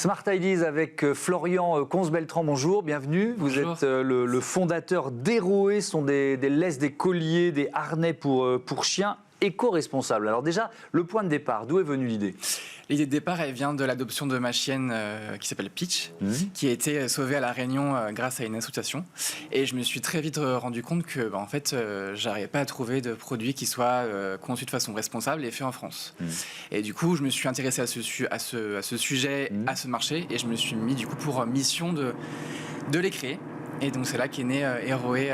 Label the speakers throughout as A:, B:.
A: Smart Ideas avec Florian Consbeltrand, bonjour, bienvenue. Vous
B: Bonjour.
A: êtes le fondateur d'Héroé, ce sont des laisses, des colliers, des harnais pour chiens éco-responsables. Alors déjà, le point de départ, d'où est venue l'idée ?
B: L'idée de départ, elle vient de l'adoption de ma chienne qui s'appelle Peach, qui a été sauvée à La Réunion grâce à une association. Et je me suis très vite rendu compte que, en fait, j'arrivais pas à trouver de produits qui soient conçus de façon responsable et faits en France. Et du coup, je me suis intéressé à ce sujet, à ce marché, et je me suis mis du coup pour mission de les créer. Et donc c'est là qu'est né Héroé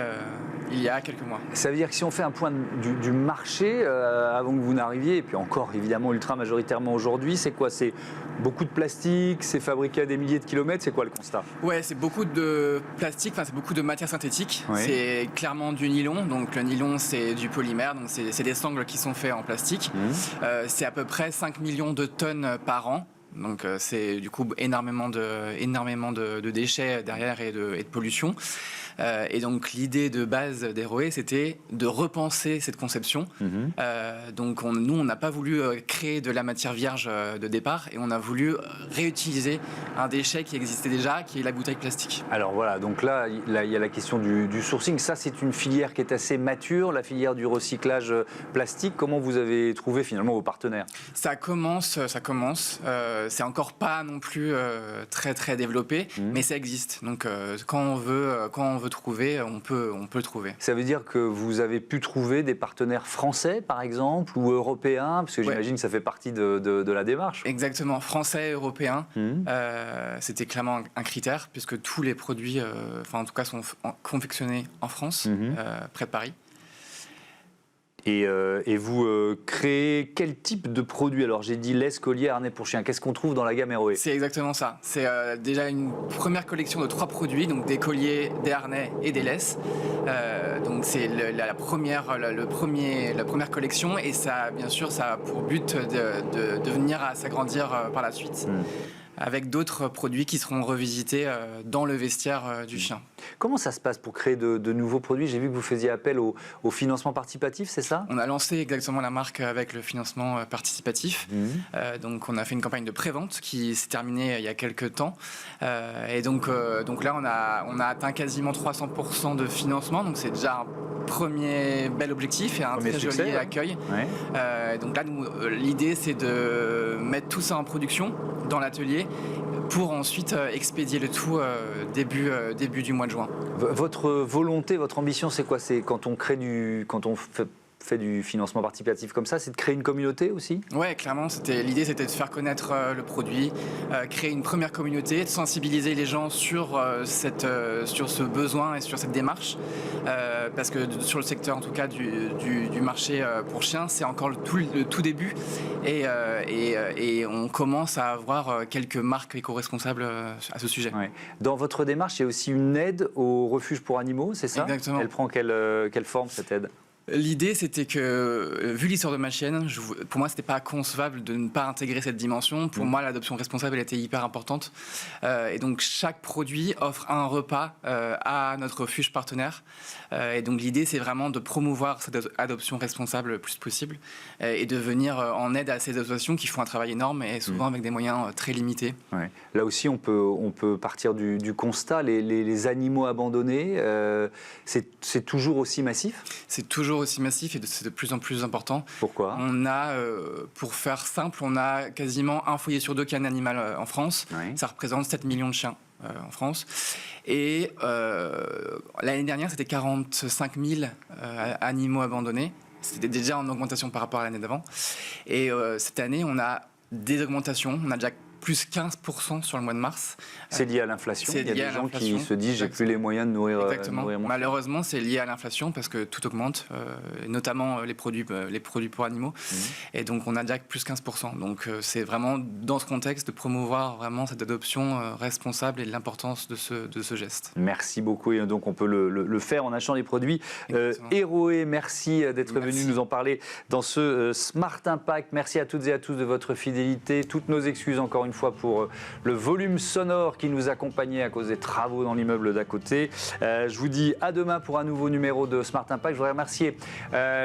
B: il y a quelques mois.
A: Ça veut dire que si on fait un point du marché, avant que vous n'arriviez, et puis encore évidemment ultra majoritairement aujourd'hui, c'est quoi ? C'est beaucoup de plastique, c'est fabriqué à des milliers de kilomètres, c'est quoi le constat ?
B: Ouais, c'est beaucoup de plastique, c'est beaucoup de matière synthétique.
A: Oui.
B: C'est clairement du nylon, donc le nylon c'est du polymère, donc c'est des sangles qui sont faits en plastique. C'est à peu près 5 millions de tonnes par an. Donc c'est du coup énormément de déchets derrière et de pollution. Et donc l'idée de base d'Héroé, c'était de repenser cette conception. Donc nous, on n'a pas voulu créer de la matière vierge de départ, et on a voulu réutiliser un déchet qui existait déjà, qui est la bouteille plastique.
A: Alors voilà, donc là, il y a la question du sourcing. Ça, c'est une filière qui est assez mature, la filière du recyclage plastique. Comment vous avez trouvé finalement vos partenaires ?
B: Ça commence. C'est encore pas non plus très très développé, mais ça existe. Donc quand on veut trouver, on peut le trouver.
A: Ça veut dire que vous avez pu trouver des partenaires français, par exemple, ou européens, parce que j'imagine que ça fait partie de la démarche.
B: Exactement, français, européen. C'était clairement un critère, puisque tous les produits, en tout cas, sont confectionnés en France, près de Paris.
A: Et vous créez quel type de produit ? Alors j'ai dit laisse, collier, harnais pour chien. Qu'est-ce qu'on trouve dans la gamme Héroé ?
B: C'est exactement ça. C'est déjà une première collection de 3 produits, donc des colliers, des harnais et des laisses. Donc c'est la première collection, et ça, bien sûr, ça a pour but de venir à s'agrandir par la suite. Avec d'autres produits qui seront revisités dans le vestiaire du chien.
A: Comment ça se passe pour créer de nouveaux produits ? J'ai vu que vous faisiez appel au financement participatif, c'est ça ?
B: On a lancé exactement la marque avec le financement participatif. Donc on a fait une campagne de pré-vente qui s'est terminée il y a quelques temps. Et donc là, on a atteint quasiment 300% de financement. Donc c'est déjà un premier bel objectif et un
A: premier
B: très
A: succès,
B: joli accueil. Donc là, l'idée, c'est de mettre tout ça en production dans l'atelier pour ensuite expédier le tout début du mois de juin.
A: Votre volonté, votre ambition, c'est quoi ? C'est quand on fait du financement participatif comme ça, c'est de créer une communauté aussi ?
B: Ouais, clairement, l'idée c'était de faire connaître le produit, créer une première communauté, de sensibiliser les gens sur ce besoin et sur cette démarche, parce que sur le secteur en tout cas du marché pour chiens, c'est encore le tout début, et on commence à avoir quelques marques éco-responsables à ce sujet.
A: Ouais. Dans votre démarche, il y a aussi une aide au refuge pour animaux, c'est ça ?
B: Exactement.
A: Elle prend quelle forme cette aide ?
B: L'idée, c'était que, vu l'histoire de ma chienne, pour moi, c'était pas concevable de ne pas intégrer cette dimension. Pour moi, l'adoption responsable, elle était hyper importante. Et donc, chaque produit offre un repas à notre refuge partenaire. Et donc, l'idée, c'est vraiment de promouvoir cette adoption responsable le plus possible et de venir en aide à ces associations qui font un travail énorme et souvent avec des moyens très limités.
A: Ouais. Là aussi, on peut partir du constat, les animaux abandonnés, c'est toujours aussi massif ?
B: C'est toujours aussi massif et c'est de plus en plus important.
A: Pourquoi ?
B: On a, pour faire simple, on a quasiment un foyer sur 2 qui est un animal en France.
A: Oui.
B: Ça représente 7 millions de chiens en France. Et l'année dernière, c'était 45 000 animaux abandonnés. C'était déjà en augmentation par rapport à l'année d'avant. Et cette année, on a des augmentations. On a déjà plus 15% sur le mois de mars.
A: C'est lié à l'inflation. Il y a des gens qui se disent j'ai plus les moyens de nourrir mon chien.
B: Malheureusement, c'est lié à l'inflation parce que tout augmente, notamment les produits pour animaux. Et donc, on a déjà plus 15%. Donc, c'est vraiment dans ce contexte de promouvoir vraiment cette adoption responsable et l'importance de ce geste.
A: Merci beaucoup. Et donc, on peut le faire en achetant des produits. Héroé, merci d'être venu nous en parler dans ce Smart Impact. Merci à toutes et à tous de votre fidélité. Toutes nos excuses encore une une fois pour le volume sonore qui nous accompagnait à cause des travaux dans l'immeuble d'à côté. Je vous dis à demain pour un nouveau numéro de Smart Impact. Je voudrais remercier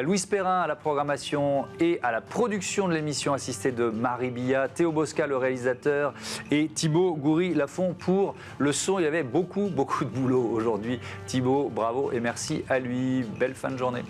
A: Louise Perrin à la programmation et à la production de l'émission, assistée de Marie Billa, Théo Bosca le réalisateur et Thibaut Goury-Lafont pour le son. Il y avait beaucoup de boulot aujourd'hui. Thibaut, bravo et merci à lui. Belle fin de journée.